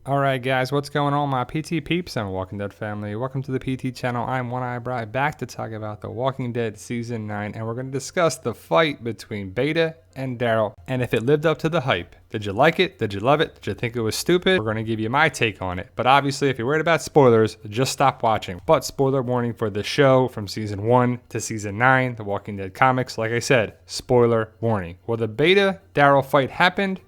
Alright guys, what's going on my PT peeps and Walking Dead family? Welcome to the PT channel. I'm One Eye Bri, back to talk about The Walking Dead Season 9, and we're going to discuss the fight between Beta and Daryl and if it lived up to the hype. Did you like it? Did you love it? Did you think it was stupid? We're going to give you my take on it, but obviously if you're worried about spoilers, just stop watching. But spoiler warning for the show from Season 1 to Season 9, The Walking Dead comics. Like I said, spoiler warning. Well, the Beta-Daryl fight happened,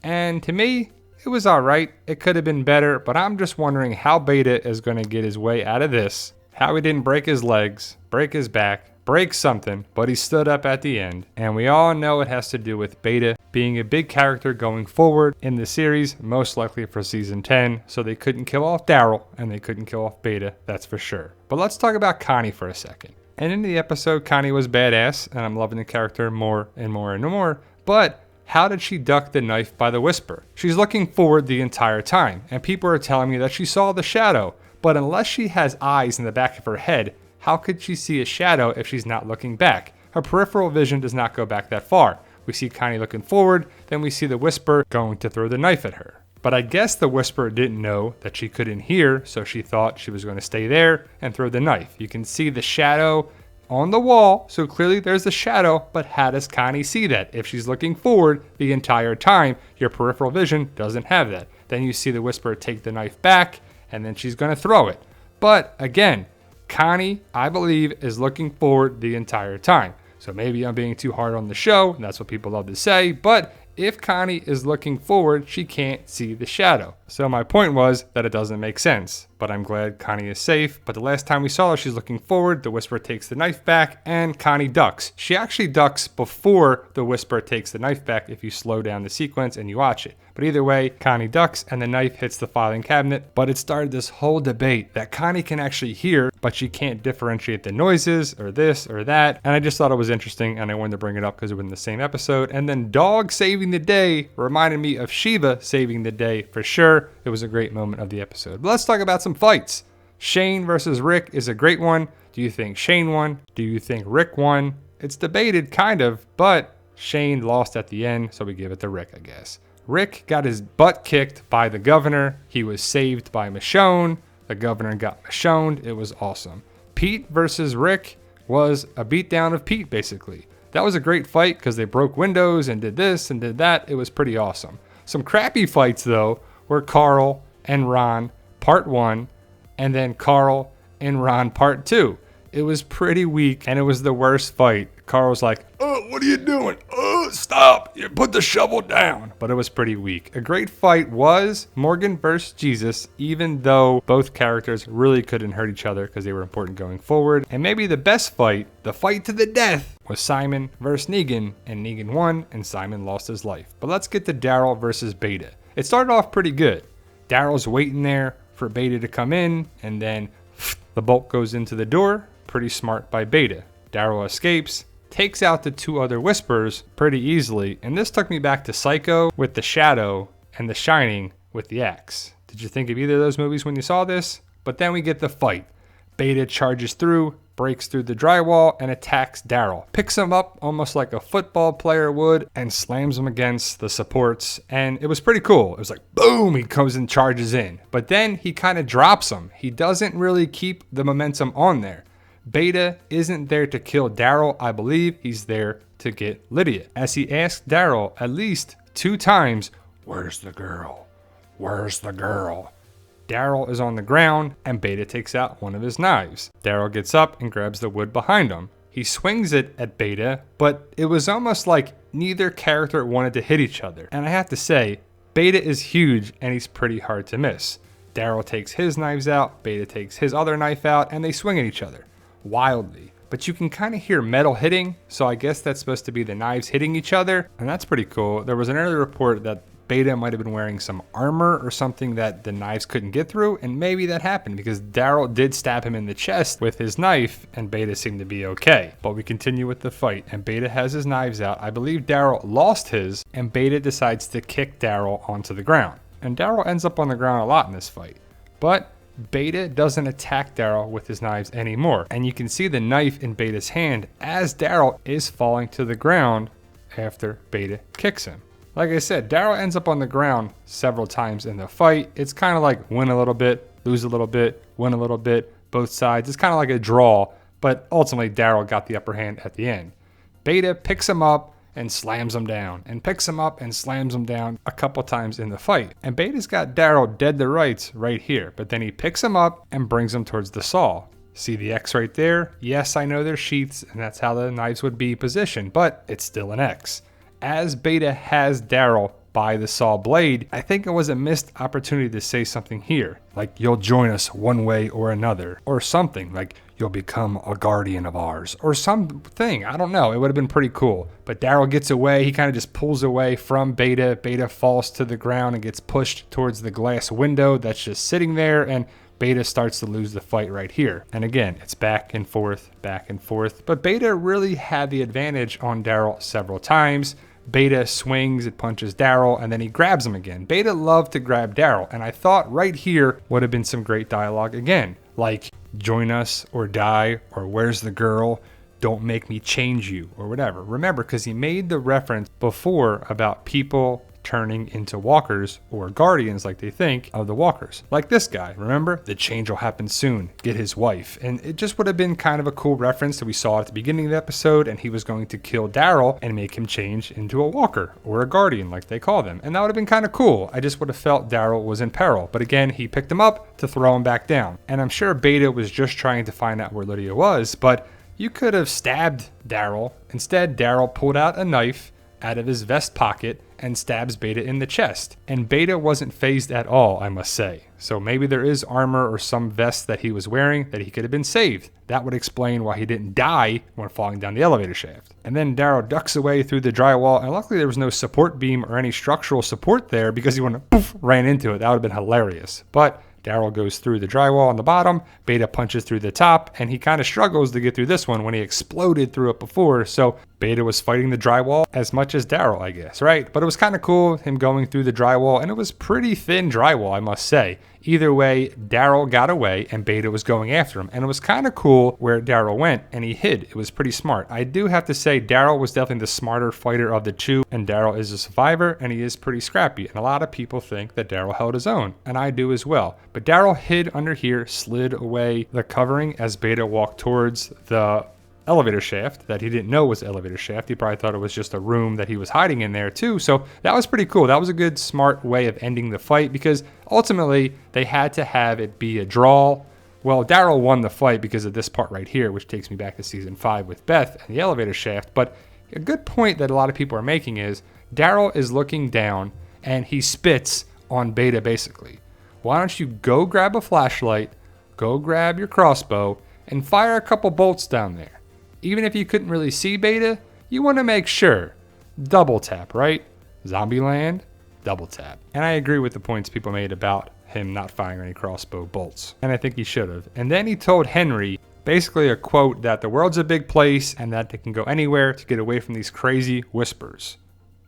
and to me, it was alright. It could have been better, but I'm just wondering how Beta is going to get his way out of this. How he didn't break his legs, break his back, break something, but he stood up at the end. And we all know it has to do with Beta being a big character going forward in the series, most likely for Season 10. So they couldn't kill off Daryl and they couldn't kill off Beta, that's for sure. But let's talk about Connie for a second. And in the episode, Connie was badass, and I'm loving the character more and more and more, but how did she duck the knife by the whisper? She's looking forward the entire time, and people are telling me that she saw the shadow. But unless she has eyes in the back of her head, how could she see a shadow if she's not looking back? Her peripheral vision does not go back that far. We see Connie looking forward, then we see the whisper going to throw the knife at her. But I guess the whisper didn't know that she couldn't hear, so she thought she was going to stay there and throw the knife. You can see the shadow on the wall, so clearly there's a shadow, but how does Connie see that? If she's looking forward the entire time, your peripheral vision doesn't have that. Then you see the whisperer take the knife back, and then she's going to throw it. But again, Connie, I believe, is looking forward the entire time. So maybe I'm being too hard on the show, and that's what people love to say, but if Connie is looking forward, she can't see the shadow. So my point was that it doesn't make sense, but I'm glad Connie is safe. But the last time we saw her, she's looking forward, the whisperer takes the knife back, and Connie ducks. She actually ducks before the whisperer takes the knife back if you slow down the sequence and you watch it. But either way, Connie ducks and the knife hits the filing cabinet. But it started this whole debate that Connie can actually hear, but she can't differentiate the noises or this or that. And I just thought it was interesting, and I wanted to bring it up because it was in the same episode. And then Dog saving the day reminded me of Shiva saving the day for sure. It was a great moment of the episode. But let's talk about some fights. Shane versus Rick is a great one. Do you think Shane won? Do you think Rick won? It's debated, kind of, but Shane lost at the end, so we give it to Rick, I guess. Rick got his butt kicked by the governor. He was saved by Michonne. The governor got Michonne. It was awesome. Pete versus Rick was a beatdown of Pete, basically. That was a great fight because they broke windows and did this and did that. It was pretty awesome. Some crappy fights, though, were Carl and Ron part 1, and then Carl and Ron part 2. It was pretty weak, and it was the worst fight. Carl's like, "Oh, what are you doing? Oh, stop. You put the shovel down." But it was pretty weak. A great fight was Morgan versus Jesus, even though both characters really couldn't hurt each other because they were important going forward. And maybe the best fight, the fight to the death, was Simon versus Negan, and Negan won, and Simon lost his life. But let's get to Daryl versus Beta. It started off pretty good. Daryl's waiting there for Beta to come in, and then the bolt goes into the door. Pretty smart by Beta. Daryl escapes, takes out the 2 other Whisperers pretty easily, and this took me back to Psycho with the Shadow and The Shining with the axe. Did you think of either of those movies when you saw this? But then we get the fight. Beta charges through, breaks through the drywall, and attacks Daryl. Picks him up almost like a football player would and slams him against the supports, and it was pretty cool. It was like, boom, he comes and charges in. But then he kind of drops him. He doesn't really keep the momentum on there. Beta isn't there to kill Daryl, I believe. He's there to get Lydia. As he asks Daryl at least 2 times, "Where's the girl? Where's the girl?" Daryl is on the ground, and Beta takes out one of his knives. Daryl gets up and grabs the wood behind him. He swings it at Beta, but it was almost like neither character wanted to hit each other. And I have to say, Beta is huge, and he's pretty hard to miss. Daryl takes his knives out, Beta takes his other knife out, and they swing at each other wildly. But you can kind of hear metal hitting, so I guess that's supposed to be the knives hitting each other, and that's pretty cool. There was an earlier report that Beta might have been wearing some armor or something that the knives couldn't get through, and maybe that happened because Daryl did stab him in the chest with his knife, and Beta seemed to be okay. But we continue with the fight, and Beta has his knives out. I believe Daryl lost his, and Beta decides to kick Daryl onto the ground. And Daryl ends up on the ground a lot in this fight. But Beta doesn't attack Daryl with his knives anymore, and you can see the knife in Beta's hand as Daryl is falling to the ground after Beta kicks him. Like I said, Daryl ends up on the ground several times in the fight. It's kind of like win a little bit, lose a little bit, win a little bit, both sides. It's kind of like a draw, but ultimately Daryl got the upper hand at the end. Beta picks him up and slams him down, and picks him up and slams him down a couple times in the fight. And Beta's got Daryl dead to rights right here, but then he picks him up and brings him towards the saw. See the X right there? Yes, I know they're sheaths, and that's how the knives would be positioned, but it's still an X. As Beta has Daryl by the saw blade, I think it was a missed opportunity to say something here, like you'll join us one way or another, or something like you'll become a guardian of ours, or something. I don't know. It would have been pretty cool. But Daryl gets away. He kind of just pulls away from Beta. Beta falls to the ground and gets pushed towards the glass window that's just sitting there, and Beta starts to lose the fight right here. And again, it's back and forth, but Beta really had the advantage on Daryl several times. Beta swings, it punches Daryl, and then he grabs him again. Beta loved to grab Daryl, and I thought right here would have been some great dialogue again, like join us or die, or where's the girl, don't make me change you, or whatever. Remember, because he made the reference before about people turning into walkers or guardians like they think of the walkers. Like this guy, remember? The change will happen soon. Get his wife. And it just would have been kind of a cool reference that we saw at the beginning of the episode, and he was going to kill Daryl and make him change into a walker or a guardian like they call them. And that would have been kind of cool. I just would have felt Daryl was in peril. But again, he picked him up to throw him back down. And I'm sure Beta was just trying to find out where Lydia was, but you could have stabbed Daryl. Instead, Daryl pulled out a knife out of his vest pocket and stabs Beta in the chest. And Beta wasn't phased at all, I must say. So maybe there is armor or some vest that he was wearing that he could have been saved. That would explain why he didn't die when falling down the elevator shaft. And then Daryl ducks away through the drywall, and luckily there was no support beam or any structural support there because he went poof, ran into it. That would have been hilarious. But Daryl goes through the drywall on the bottom, Beta punches through the top, and he kind of struggles to get through this one when he exploded through it before, so Beta was fighting the drywall as much as Daryl, I guess, right? But it was kind of cool, him going through the drywall, and it was pretty thin drywall, I must say. Either way, Daryl got away, and Beta was going after him, and it was kind of cool where Daryl went, and he hid. It was pretty smart. I do have to say, Daryl was definitely the smarter fighter of the two, and Daryl is a survivor, and he is pretty scrappy, and a lot of people think that Daryl held his own, and I do as well. But Daryl hid under here, slid away the covering as Beta walked towards the elevator shaft that he didn't know was the elevator shaft. He probably thought it was just a room that he was hiding in there too. So that was pretty cool. That was a good, smart way of ending the fight because ultimately they had to have it be a draw. Well, Daryl won the fight because of this part right here, which takes me back to season 5 with Beth and the elevator shaft. But a good point that a lot of people are making is Daryl is looking down and he spits on Beta basically. Why don't you go grab a flashlight, go grab your crossbow, and fire a couple bolts down there? Even if you couldn't really see Beta, you want to make sure. Double tap, right? Zombieland, double tap. And I agree with the points people made about him not firing any crossbow bolts. And I think he should have. And then he told Henry basically a quote that the world's a big place and that they can go anywhere to get away from these crazy whispers.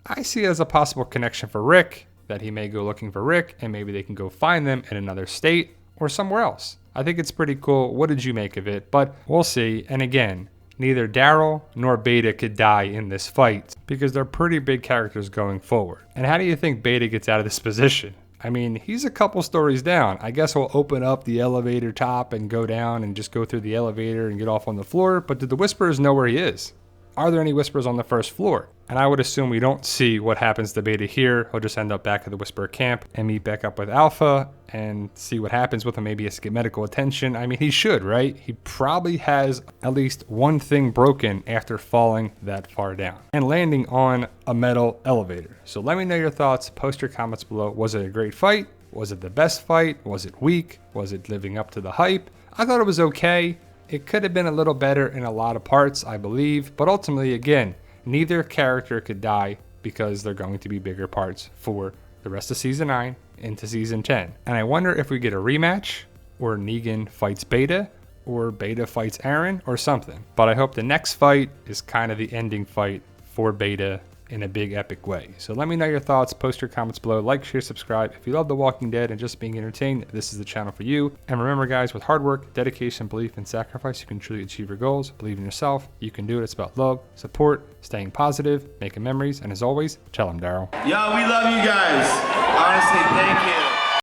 I see it as a possible connection for Rick, that he may go looking for Rick and maybe they can go find them in another state or somewhere else. I think it's pretty cool. What did you make of it? But we'll see. And again, neither Daryl nor Beta could die in this fight because they're pretty big characters going forward. And how do you think Beta gets out of this position? I mean, he's a couple stories down. I guess we'll open up the elevator top and go down and just go through the elevator and get off on the floor. But do the Whisperers know where he is? Are there any Whisperers on the first floor? And I would assume we don't see what happens to Beta here. He'll just end up back at the Whisperer camp and meet back up with Alpha and see what happens with him. Maybe he has to get medical attention. I mean, he should, right? He probably has at least one thing broken after falling that far down and landing on a metal elevator. So let me know your thoughts. Post your comments below. Was it a great fight? Was it the best fight? Was it weak? Was it living up to the hype? I thought it was okay. It could have been a little better in a lot of parts, I believe. But ultimately, again, neither character could die because they're going to be bigger parts for the rest of Season 9 into Season 10. And I wonder if we get a rematch, or Negan fights Beta, or Beta fights Aaron, or something. But I hope the next fight is kind of the ending fight for Beta in a big epic way. So let me know your thoughts, post your comments below, like, share, subscribe. If you love The Walking Dead and just being entertained, this is the channel for you. And remember guys, with hard work, dedication, belief, and sacrifice, you can truly achieve your goals. Believe in yourself, you can do it. It's about love, support, staying positive, making memories, and as always, tell them Daryl. Yo, we love you guys. Honestly, thank you.